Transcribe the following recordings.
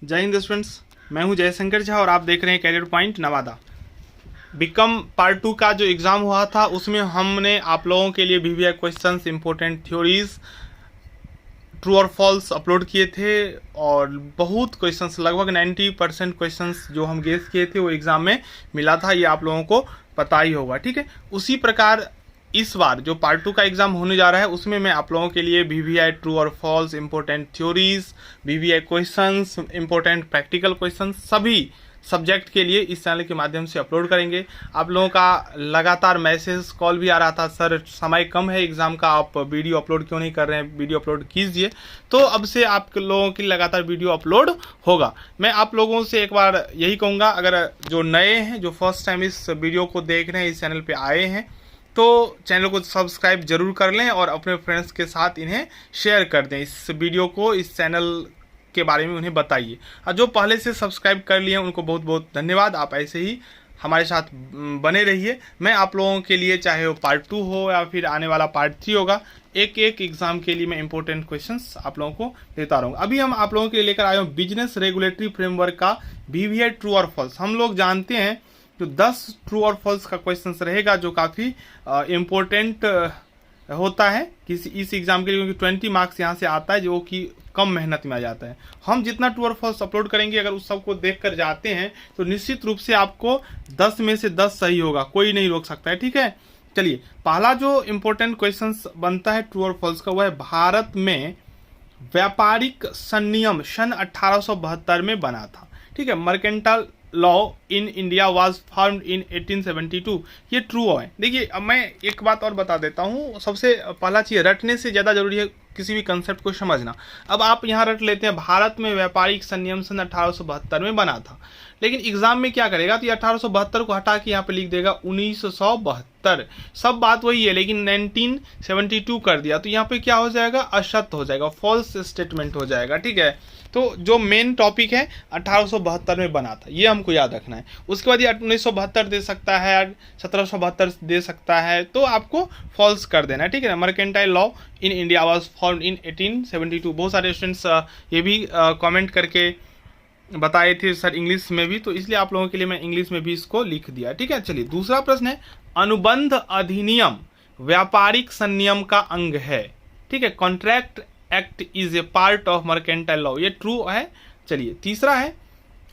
जय हिंद स्टूडेंट्स, मैं हूं जयशंकर झा और आप देख रहे हैं Career Point Nawada. B Com part 2 का जो एग्ज़ाम हुआ था उसमें हमने आप लोगों के लिए VVI questions, important theories, true और फॉल्स अपलोड किए थे और बहुत क्वेश्चंस, लगभग 90% क्वेश्चंस जो हम गेस किए थे वो एग्ज़ाम में मिला था। ये आप लोगों को पता ही होगा, ठीक है। उसी प्रकार इस बार जो पार्ट 2 का एग्जाम होने जा रहा है उसमें मैं आप लोगों के लिए वीवीआई ट्रू और false, important theories, VVI questions, important practical questions सभी सब्जेक्ट के लिए इस चैनल के माध्यम से अपलोड करेंगे। आप लोगों का लगातार मैसेज, कॉल भी आ रहा था, सर समय कम है एग्ज़ाम का, आप वीडियो अपलोड क्यों नहीं कर रहे हैं, वीडियो अपलोड कीजिए। तो अब से आप लोगों की लगातार वीडियो अपलोड होगा। मैं आप लोगों से एक बार यही कहूँगा, अगर जो नए हैं, जो फर्स्ट टाइम इस वीडियो को देख रहे हैं, इस चैनल पर आए हैं, तो चैनल को सब्सक्राइब जरूर कर लें और अपने फ्रेंड्स के साथ इन्हें शेयर कर दें। इस वीडियो को, इस चैनल के बारे में उन्हें बताइए। और जो पहले से सब्सक्राइब कर लिए हैं उनको बहुत बहुत धन्यवाद। आप ऐसे ही हमारे साथ बने रहिए। मैं आप लोगों के लिए, चाहे वो पार्ट 2 हो या फिर आने वाला पार्ट 3 होगा, एक एक एग्जाम के लिए मैं इंपॉर्टेंट क्वेश्चंस आप लोगों को देता रहूँगा। अभी हम आप लोगों के लिए लेकर आए हूँ बिजनेस रेगुलेटरी फ्रेमवर्क का वीवीआई ट्रू और फॉल्स। हम लोग जानते हैं जो 10 ट्रू और फॉल्स का क्वेश्चन रहेगा जो काफ़ी इम्पोर्टेंट होता है किसी इस एग्जाम के लिए, क्योंकि 20 मार्क्स यहाँ से आता है जो कि कम मेहनत में आ जाता है। हम जितना ट्रू और फॉल्स अपलोड करेंगे, अगर उस सबको देख कर जाते हैं तो निश्चित रूप से आपको 10 में से 10 सही होगा, कोई नहीं रोक सकता है, ठीक है। चलिए, पहला जो इम्पोर्टेंट क्वेश्चन बनता है ट्रू और फॉल्स का, वह है भारत में व्यापारिक संनियम सन 1872 में बना था, ठीक है। Mercantile law in India was formed in 1872। ये ट्रू है। देखिए, अब मैं एक बात और बता देता हूँ। सबसे पहला चीज़, रटने से ज़्यादा जरूरी है किसी भी कंसेप्ट को समझना। अब आप यहाँ रट लेते हैं भारत में व्यापारिक संनियम सन 1872 में बना था, लेकिन एग्जाम में क्या करेगा, तो ये 1872 को हटा के यहाँ पे लिख देगा 1972। सब बात वही है, लेकिन 1972 कर दिया तो यहाँ पे क्या हो जाएगा, असत्य हो जाएगा, फॉल्स स्टेटमेंट हो जाएगा, ठीक है। तो जो मेन टॉपिक है 1872 में बना था, ये हमको याद रखना है। उसके बाद ये 1972 दे सकता है, 1772 दे सकता है, तो आपको फॉल्स कर देना है, ठीक है ना। Mercantile law in India was formed in 1872। बहुत सारे स्टूडेंट्स ये भी कमेंट करके बताए थे सर इंग्लिश में भी, तो इसलिए आप लोगों के लिए मैं इंग्लिश में भी इसको लिख दिया, ठीक है। चलिए, दूसरा प्रश्न है, अनुबंध अधिनियम व्यापारिक संनियम का अंग है, ठीक है। Contract act is a part of mercantile law, ये ट्रू है। चलिए, तीसरा है,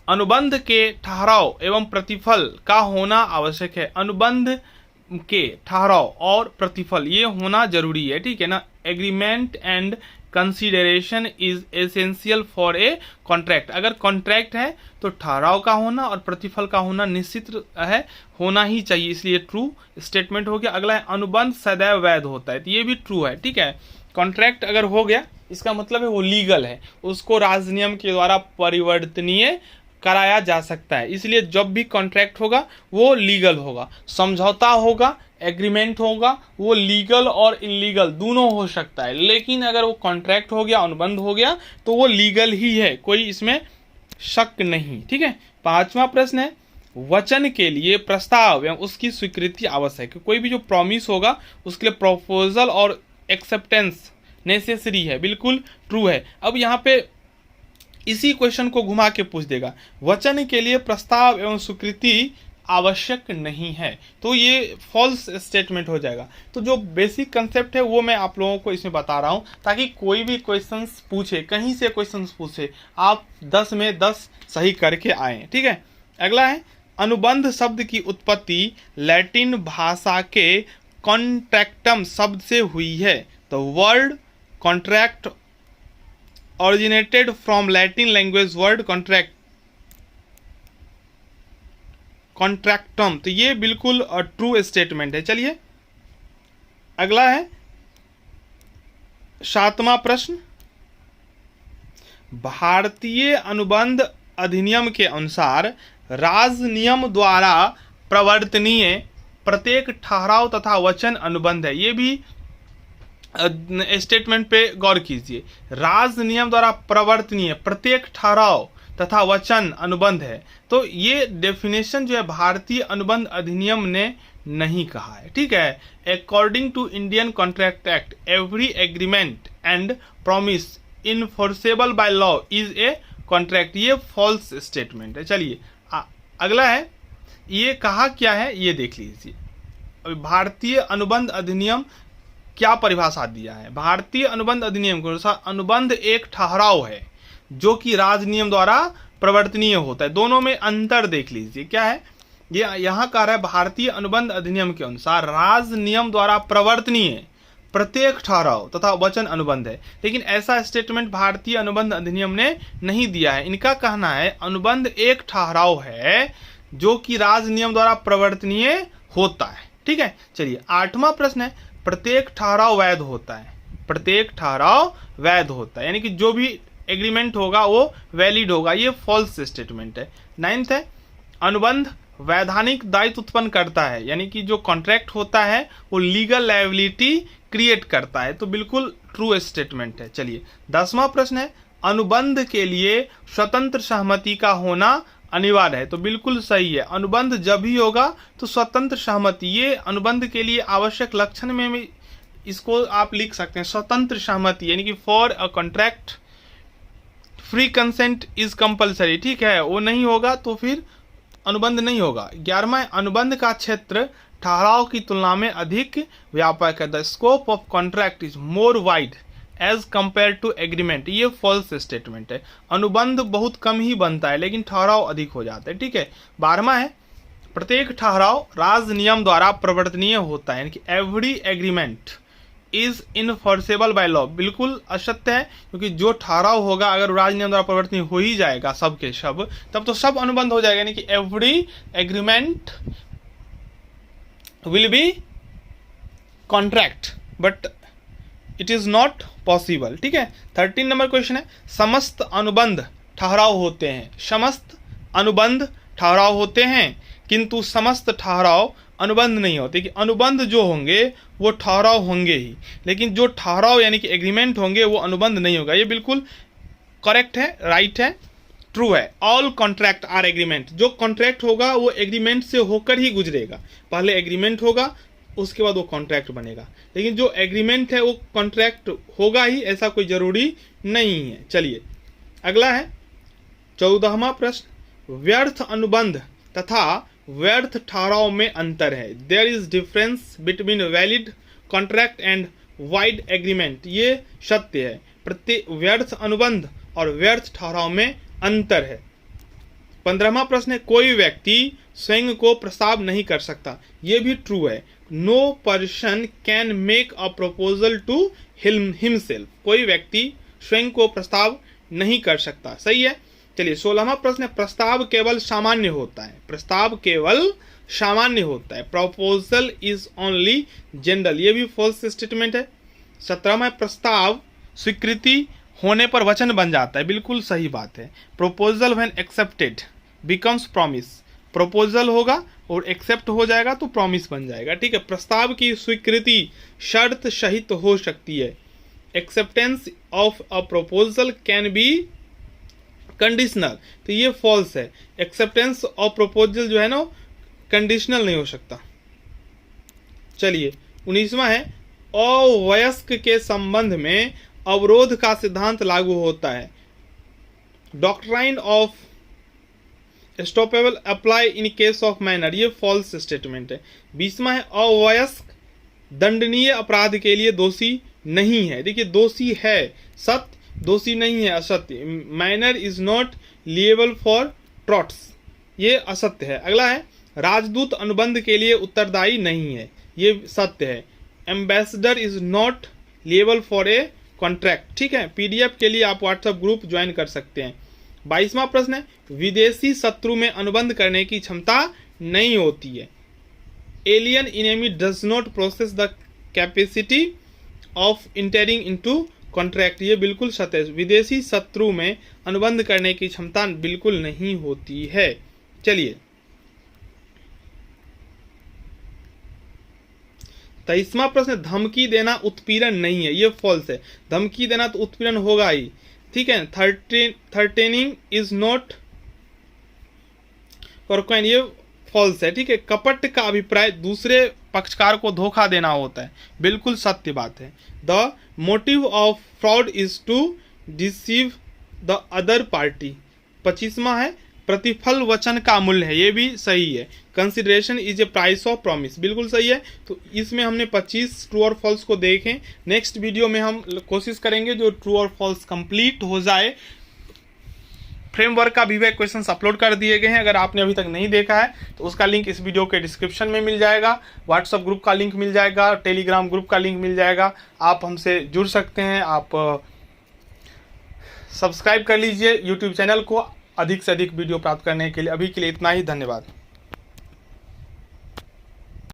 अनुबंध के ठहराव एवं प्रतिफल का होना आवश्यक है। अनुबंध के ठहराव और प्रतिफल ये होना जरूरी है, ठीक है ना। Agreement and consideration is essential for a contract. अगर कॉन्ट्रैक्ट है तो ठहराव का होना और प्रतिफल का होना निश्चित है, होना ही चाहिए, इसलिए ट्रू स्टेटमेंट हो गया। अगला है, अनुबंध सदैव वैध होता है, तो ये भी ट्रू है, ठीक है। कॉन्ट्रैक्ट अगर हो गया इसका मतलब है वो लीगल है, उसको राजनियम के द्वारा परिवर्तनीय कराया जा सकता है, इसलिए जब भी कॉन्ट्रैक्ट होगा वो लीगल होगा। समझौता होगा, एग्रीमेंट होगा, वो लीगल और इलीगल दोनों हो सकता है, लेकिन अगर वो कॉन्ट्रैक्ट हो गया, अनुबंध हो गया, तो वो लीगल ही है, कोई इसमें शक नहीं, ठीक है। पांचवा प्रश्न है, वचन के लिए प्रस्ताव एवं उसकी स्वीकृति आवश्यक है। कोई भी जो प्रॉमिस होगा उसके लिए प्रपोजल और एक्सेप्टेंस नेसेसरी है, बिल्कुल ट्रू है। अब यहाँ पे इसी क्वेश्चन को घुमा के पूछ देगा, वचन के लिए प्रस्ताव एवं स्वीकृति आवश्यक नहीं है, तो ये फॉल्स स्टेटमेंट हो जाएगा। तो जो बेसिक कंसेप्ट है वो मैं आप लोगों को इसमें बता रहा हूँ, ताकि कोई भी क्वेश्चंस पूछे, कहीं से क्वेश्चंस पूछे, आप 10 में 10 सही करके आए, ठीक है। अगला है, अनुबंध शब्द की उत्पत्ति लैटिन भाषा के कॉन्ट्रैक्टम शब्द से हुई है। तो void contract originated from Latin language word contractum, तो ये बिल्कुल ट्रू स्टेटमेंट है। चलिए, अगला है 7वां प्रश्न, भारतीय अनुबंध अधिनियम के अनुसार राजनियम द्वारा प्रवर्तनीय प्रत्येक ठहराव तथा वचन अनुबंध है। ये भी स्टेटमेंट पे गौर कीजिए, राज नियम द्वारा प्रवर्तनीय प्रत्येक ठहराव तथा वचन अनुबंध है, तो ये डेफिनेशन जो है भारतीय अनुबंध अधिनियम ने नहीं कहा है, ठीक है। According to Indian contract act every agreement and promise enforceable by law is a contract, ये फॉल्स स्टेटमेंट है। चलिए अगला है, ये कहा क्या है ये देख लीजिए। अभी भारतीय अनुबंध अधिनियम क्या परिभाषा दिया है। भारतीय अनुबंध अधिनियम के अनुसार अनुबंध एक ठहराव है जो कि राज नियम द्वारा प्रवर्तनीय होता है। दोनों में अंतर देख लीजिए क्या है, ये यहाँ कह रहा है भारतीय अनुबंध अधिनियम के अनुसार राज नियम द्वारा प्रवर्तनीय प्रत्येक ठहराव तथा वचन अनुबंध है, लेकिन ऐसा स्टेटमेंट भारतीय अनुबंध अधिनियम ने नहीं दिया है। इनका कहना है अनुबंध एक ठहराव है जो कि राज नियम द्वारा प्रवर्तनीय होता है। ठीक है, चलिए 8वां प्रश्न है, प्रत्येक ठहराव वैध होता है। प्रत्येक ठहराव वैध होता है, यानी कि जो भी एग्रीमेंट होगा वो वैलिड होगा, ये फॉल्स स्टेटमेंट है। 9th है, अनुबंध वैधानिक दायित्व उत्पन्न करता है, यानी कि जो कॉन्ट्रैक्ट होता है वो लीगल लायबिलिटी क्रिएट करता है, तो बिल्कुल ट्रू स्टेटमेंट है। चलिए 10वां प्रश्न है, अनुबंध के लिए स्वतंत्र सहमति का होना अनिवार्य है, तो बिल्कुल सही है। अनुबंध जब भी होगा तो स्वतंत्र सहमति, ये अनुबंध के लिए आवश्यक लक्षण में भी इसको आप लिख सकते हैं, स्वतंत्र सहमति, यानी कि for a contract free consent is compulsory. ठीक है, वो नहीं होगा तो फिर अनुबंध नहीं होगा। 11वां, अनुबंध का क्षेत्र ठहराव की तुलना में अधिक व्यापक है। The scope of contract is more wide as compare to agreement, ये फॉल्स स्टेटमेंट है। अनुबंध बहुत कम ही बनता है लेकिन ठहराव अधिक हो जाता है। ठीक है, 12वां है, प्रत्येक ठहराव राज नियम द्वारा प्रवर्तनीय होता है, यानी कि every agreement is enforceable by law, बिल्कुल असत्य है, क्योंकि जो ठहराव होगा अगर राज नियम द्वारा परिवर्तनीय हो ही जाएगा सब के सब, तब तो सब अनुबंध हो जाएगा, यानी कि every agreement will be contract but it is not possible. ठीक है, 13 नंबर क्वेश्चन है, समस्त अनुबंध ठहराव होते हैं। समस्त अनुबंध ठहराव होते हैं किंतु समस्त ठहराव अनुबंध नहीं होते, कि अनुबंध जो होंगे वो ठहराव होंगे ही, लेकिन जो ठहराव यानी कि एग्रीमेंट होंगे वो अनुबंध नहीं होगा। ये बिल्कुल करेक्ट है, राइट है, ट्रू है। ऑल कॉन्ट्रैक्ट आर एग्रीमेंट, जो कॉन्ट्रैक्ट होगा वो एग्रीमेंट से होकर ही गुजरेगा, पहले एग्रीमेंट होगा उसके बाद वो कॉन्ट्रैक्ट बनेगा, लेकिन जो एग्रीमेंट है वो कॉन्ट्रैक्ट होगा ही, ऐसा कोई जरूरी नहीं है। चलिए अगला है 14वां प्रश्न, व्यर्थ अनुबंध तथा व्यर्थ ठहराव में अंतर है। There is difference between valid contract and void agreement, ये सत्य है। प्रत्येक व्यर्थ अनुबंध और व्यर्थ ठहराव में अंतर है। 15वां प्रश्न है, कोई व्यक्ति स्वयं को प्रस्ताव नहीं कर सकता, ये भी ट्रू है। No person can make a proposal to himself, कोई व्यक्ति स्वयं को प्रस्ताव नहीं कर सकता, सही है। चलिए 16वां प्रश्न है, प्रस्ताव केवल सामान्य होता है। प्रस्ताव केवल सामान्य होता है, प्रपोजल इज ओनली जनरल, ये भी फॉल्स स्टेटमेंट है। 17वां, प्रस्ताव स्वीकृति होने पर वचन बन जाता है, बिल्कुल सही बात है। Proposal when accepted becomes promise, proposal होगा और एक्सेप्ट हो जाएगा तो प्रॉमिस बन जाएगा। ठीक है, प्रस्ताव की स्वीकृति शर्त सहित हो सकती है। Acceptance of a proposal can be conditional, तो ये फॉल्स है। एक्सेप्टेंस ऑफ प्रपोजल जो है ना कंडीशनल नहीं हो सकता। चलिए 19वां है, अवयस्क के संबंध में अवरोध का सिद्धांत लागू होता है। Doctrine of stoppable apply in case of minor, ये फॉल्स स्टेटमेंट है। 20वां है, अवयस्क दंडनीय अपराध के लिए दोषी नहीं है। देखिए दोषी है सत्य, दोषी नहीं है असत्य। Minor is not liable for ट्रॉट्स, ये असत्य है। अगला है, राजदूत अनुबंध के लिए उत्तरदायी नहीं है, ये सत्य है। Ambassador is not liable for a contract. ठीक है, पीडीएफ के लिए आप व्हाट्सएप ग्रुप ज्वाइन कर सकते हैं। 22वां प्रश्न है, विदेशी शत्रु में अनुबंध करने की क्षमता नहीं होती है। Alien enemy does not possess the capacity of entering into contract, ये बिल्कुल सत्य है। विदेशी शत्रु में अनुबंध करने की क्षमता बिल्कुल नहीं होती है। चलिए 23वां प्रश्न, धमकी देना उत्पीड़न नहीं है, ये फॉल्स है। धमकी देना तो उत्पीड़न होगा ही। ठीक है, थर्टेनिंग इज नॉट कॉर्कोइन, ये फॉल्स है। ठीक है, कपट का अभिप्राय दूसरे पक्षकार को धोखा देना होता है, बिल्कुल सत्य बात है। The motive of fraud is to deceive the other party. 25वां है प्रतिफल वचन का मूल्य है, ये भी सही है। Consideration is a price of promise, बिल्कुल सही है। तो इसमें हमने 25 ट्रू और फॉल्स को देखें। नेक्स्ट वीडियो में हम कोशिश करेंगे जो ट्रू और फॉल्स कंप्लीट हो जाए। फ्रेमवर्क का वीवीआई क्वेश्चंस अपलोड कर दिए गए हैं, अगर आपने अभी तक नहीं देखा है तो उसका लिंक इस वीडियो के डिस्क्रिप्शन में मिल जाएगा। व्हाट्सएप ग्रुप का लिंक मिल जाएगा, टेलीग्राम ग्रुप का लिंक मिल जाएगा, आप हमसे जुड़ सकते हैं। आप सब्सक्राइब कर लीजिए यूट्यूब चैनल को अधिक से अधिक वीडियो प्राप्त करने के लिए। अभी के लिए इतना ही, धन्यवाद।